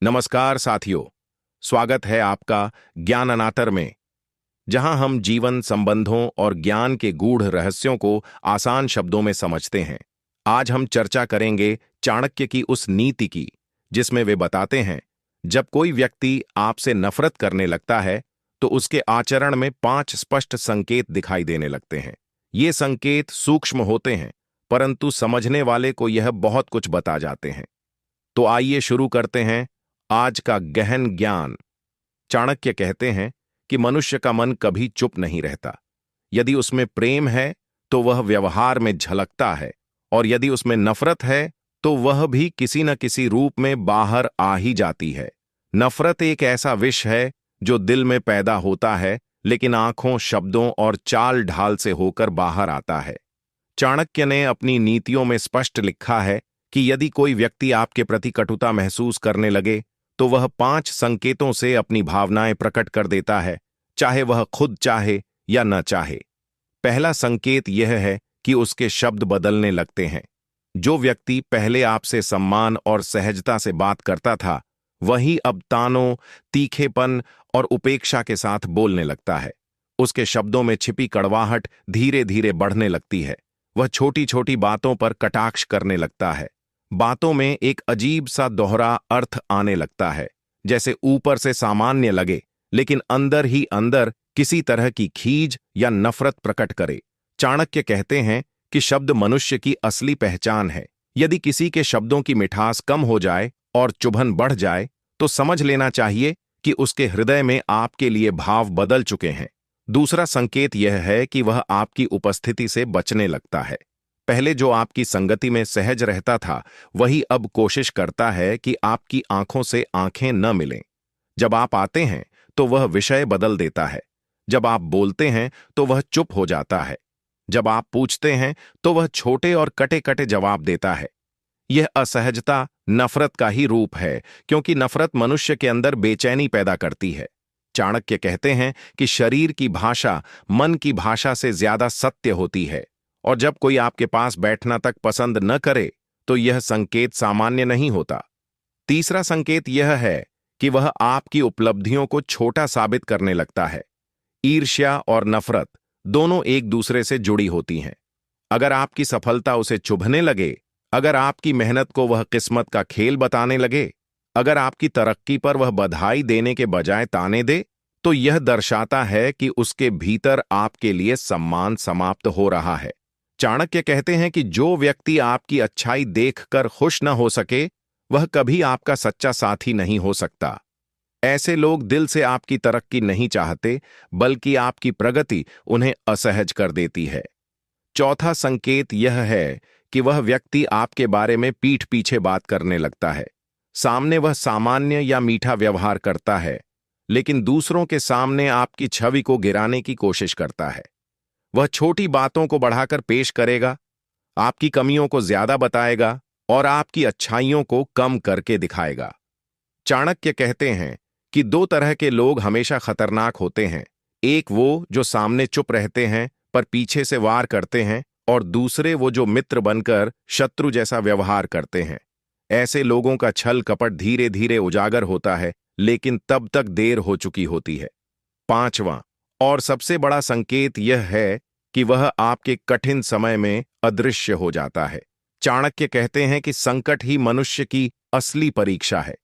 नमस्कार साथियों, स्वागत है आपका ज्ञान अनातर में, जहां हम जीवन, संबंधों और ज्ञान के गूढ़ रहस्यों को आसान शब्दों में समझते हैं। आज हम चर्चा करेंगे चाणक्य की उस नीति की, जिसमें वे बताते हैं, जब कोई व्यक्ति आपसे नफरत करने लगता है, तो उसके आचरण में 5 स्पष्ट संकेत दिखाई देने लगते हैं। ये संकेत सूक्ष्म होते हैं, परंतु समझने वाले को यह बहुत कुछ बता जाते हैं। तो आइए शुरू करते हैं आज का गहन ज्ञान। चाणक्य कहते हैं कि मनुष्य का मन कभी चुप नहीं रहता। यदि उसमें प्रेम है तो वह व्यवहार में झलकता है, और यदि उसमें नफरत है तो वह भी किसी न किसी रूप में बाहर आ ही जाती है। नफरत एक ऐसा विष है जो दिल में पैदा होता है, लेकिन आंखों, शब्दों और चाल ढाल से होकर बाहर आता है। चाणक्य ने अपनी नीतियों में स्पष्ट लिखा है कि यदि कोई व्यक्ति आपके प्रति कटुता महसूस करने लगे, तो वह 5 संकेतों से अपनी भावनाएं प्रकट कर देता है, चाहे वह खुद चाहे या न चाहे। पहला संकेत यह है कि उसके शब्द बदलने लगते हैं। जो व्यक्ति पहले आपसे सम्मान और सहजता से बात करता था, वही अब तानों, तीखेपन और उपेक्षा के साथ बोलने लगता है। उसके शब्दों में छिपी कड़वाहट धीरे धीरे बढ़ने लगती है। वह छोटी छोटी बातों पर कटाक्ष करने लगता है। बातों में एक अजीब सा दोहरा अर्थ आने लगता है, जैसे ऊपर से सामान्य लगे, लेकिन अंदर ही अंदर किसी तरह की खीज या नफरत प्रकट करे। चाणक्य कहते हैं कि शब्द मनुष्य की असली पहचान है। यदि किसी के शब्दों की मिठास कम हो जाए और चुभन बढ़ जाए, तो समझ लेना चाहिए कि उसके हृदय में आपके लिए भाव बदल चुके हैं। दूसरा संकेत यह है कि वह आपकी उपस्थिति से बचने लगता है। पहले जो आपकी संगति में सहज रहता था, वही अब कोशिश करता है कि आपकी आंखों से आंखें न मिलें। जब आप आते हैं तो वह विषय बदल देता है। जब आप बोलते हैं तो वह चुप हो जाता है। जब आप पूछते हैं तो वह छोटे और कटे कटे जवाब देता है। यह असहजता नफरत का ही रूप है, क्योंकि नफरत मनुष्य के अंदर बेचैनी पैदा करती है। चाणक्य कहते हैं कि शरीर की भाषा मन की भाषा से ज्यादा सत्य होती है, और जब कोई आपके पास बैठना तक पसंद न करे, तो यह संकेत सामान्य नहीं होता। तीसरा संकेत यह है कि वह आपकी उपलब्धियों को छोटा साबित करने लगता है। ईर्ष्या और नफरत दोनों एक दूसरे से जुड़ी होती हैं। अगर आपकी सफलता उसे चुभने लगे, अगर आपकी मेहनत को वह किस्मत का खेल बताने लगे, अगर आपकी तरक्की पर वह बधाई देने के बजाय ताने दे, तो यह दर्शाता है कि उसके भीतर आपके लिए सम्मान समाप्त हो रहा है। चाणक्य कहते हैं कि जो व्यक्ति आपकी अच्छाई देखकर खुश न हो सके, वह कभी आपका सच्चा साथी नहीं हो सकता। ऐसे लोग दिल से आपकी तरक्की नहीं चाहते, बल्कि आपकी प्रगति उन्हें असहज कर देती है। चौथा संकेत यह है कि वह व्यक्ति आपके बारे में पीठ पीछे बात करने लगता है। सामने वह सामान्य या मीठा व्यवहार करता है, लेकिन दूसरों के सामने आपकी छवि को गिराने की कोशिश करता है। वह छोटी बातों को बढ़ाकर पेश करेगा, आपकी कमियों को ज्यादा बताएगा और आपकी अच्छाइयों को कम करके दिखाएगा। चाणक्य कहते हैं कि 2 तरह के लोग हमेशा खतरनाक होते हैं। एक वो जो सामने चुप रहते हैं पर पीछे से वार करते हैं, और दूसरे वो जो मित्र बनकर शत्रु जैसा व्यवहार करते हैं। ऐसे लोगों का छल कपट धीरे धीरे उजागर होता है, लेकिन तब तक देर हो चुकी होती है। पांचवां और सबसे बड़ा संकेत यह है कि वह आपके कठिन समय में अदृश्य हो जाता है। चाणक्य कहते हैं कि संकट ही मनुष्य की असली परीक्षा है।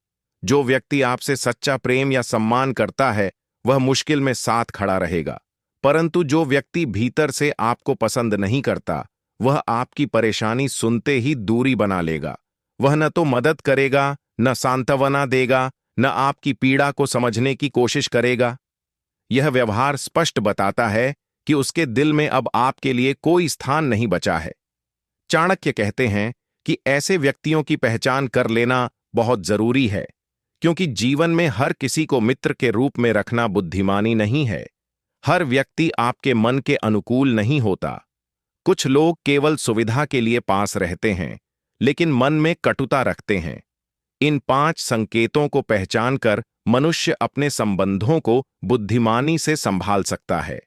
जो व्यक्ति आपसे सच्चा प्रेम या सम्मान करता है, वह मुश्किल में साथ खड़ा रहेगा, परंतु जो व्यक्ति भीतर से आपको पसंद नहीं करता, वह आपकी परेशानी सुनते ही दूरी बना लेगा। वह न तो मदद करेगा, न सांत्वना देगा, न आपकी पीड़ा को समझने की कोशिश करेगा। यह व्यवहार स्पष्ट बताता है कि उसके दिल में अब आपके लिए कोई स्थान नहीं बचा है। चाणक्य कहते हैं कि ऐसे व्यक्तियों की पहचान कर लेना बहुत जरूरी है, क्योंकि जीवन में हर किसी को मित्र के रूप में रखना बुद्धिमानी नहीं है। हर व्यक्ति आपके मन के अनुकूल नहीं होता। कुछ लोग केवल सुविधा के लिए पास रहते हैं, लेकिन मन में कटुता रखते हैं। इन 5 संकेतों को पहचानकर मनुष्य अपने संबंधों को बुद्धिमानी से संभाल सकता है।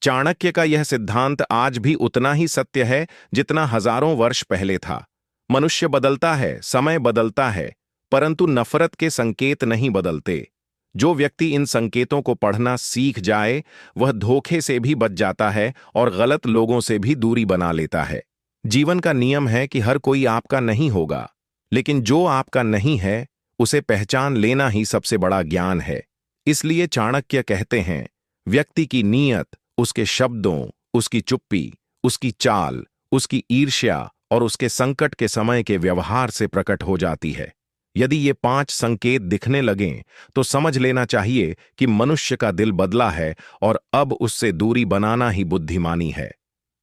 चाणक्य का यह सिद्धांत आज भी उतना ही सत्य है जितना हजारों वर्ष पहले था। मनुष्य बदलता है, समय बदलता है, परंतु नफरत के संकेत नहीं बदलते। जो व्यक्ति इन संकेतों को पढ़ना सीख जाए, वह धोखे से भी बच जाता है और गलत लोगों से भी दूरी बना लेता है। जीवन का नियम है कि हर कोई आपका नहीं होगा, लेकिन जो आपका नहीं है, उसे पहचान लेना ही सबसे बड़ा ज्ञान है। इसलिए चाणक्य कहते हैं, व्यक्ति की नीयत उसके शब्दों, उसकी चुप्पी, उसकी चाल, उसकी ईर्ष्या और उसके संकट के समय के व्यवहार से प्रकट हो जाती है। यदि ये 5 संकेत दिखने लगें, तो समझ लेना चाहिए कि मनुष्य का दिल बदला है और अब उससे दूरी बनाना ही बुद्धिमानी है।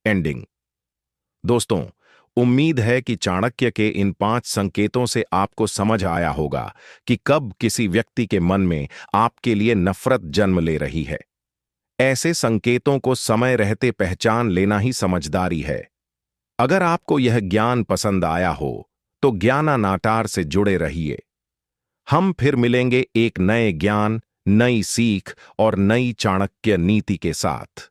एंडिंग। दोस्तों, उम्मीद है कि चाणक्य के इन 5 संकेतों से आपको समझ आया होगा कि कब किसी व्यक्ति के मन में आपके लिए नफरत जन्म ले रही है। ऐसे संकेतों को समय रहते पहचान लेना ही समझदारी है। अगर आपको यह ज्ञान पसंद आया हो, तो ज्ञानानाटार से जुड़े रहिए। हम फिर मिलेंगे एक नए ज्ञान, नई सीख और नई चाणक्य नीति के साथ।